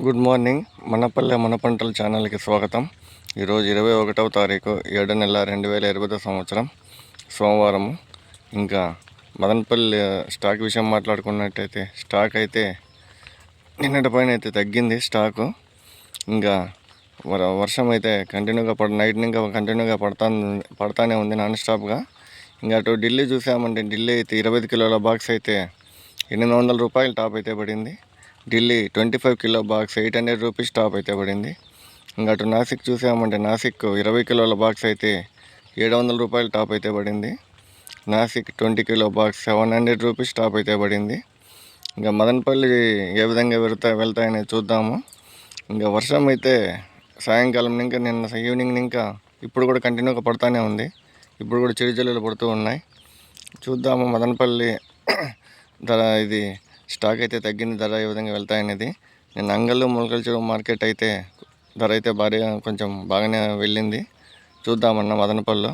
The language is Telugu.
Good morning. మనపల్లె మన పంటల ఛానల్కి స్వాగతం. ఈరోజు 21వ తారీఖు 7వ నెల 2020 సంవత్సరం సోమవారము. ఇంకా మదనపల్లి స్టాక్ విషయం మాట్లాడుకున్నట్టయితే స్టాక్ అయితే నిన్నటి పైన అయితే తగ్గింది స్టాకు. ఇంకా వర్షం అయితే కంటిన్యూగా నైట్ ఇంకా కంటిన్యూగా పడతానే ఉంది నాన్ స్టాప్గా. ఇంకా అటు ఢిల్లీ చూసామంటే ఢిల్లీ అయితే 25 కిలోల బాక్స్ అయితే 800 రూపాయలు టాప్ అయితే పడింది. Delhi 25 kilo box 800 rupees top అయితే పడింది. ఇంకా అటు నాసిక్ చూసామంటే నాసిక్ 20 కిలోల బాక్స్ అయితే 700 రూపాయలు టాప్ అయితే పడింది. Nashik 20 kilo box 700 rupees top అయితే పడింది. ఇంకా మదనపల్లి ఏ విధంగా వెళ్తాయని చూద్దాము. ఇంకా వర్షం అయితే సాయంకాలం ఇంకా నిన్న ఈవినింగ్ ఇంకా ఇప్పుడు కూడా కంటిన్యూగా పడుతూనే ఉంది. ఇప్పుడు కూడా చిరుజల్లులు పడుతూ ఉన్నాయి. చూద్దాము మదనపల్లి ధర ఇది స్టాక్ అయితే తగ్గింది. ధర ఏ విధంగా వెళ్తాయనేది. నేను అంగళ్ళు మొలకల్చూరు మార్కెట్ అయితే ధర అయితే భారీగా కొంచెం బాగానే వెళ్ళింది. చూద్దామన్న మదనపల్లిలో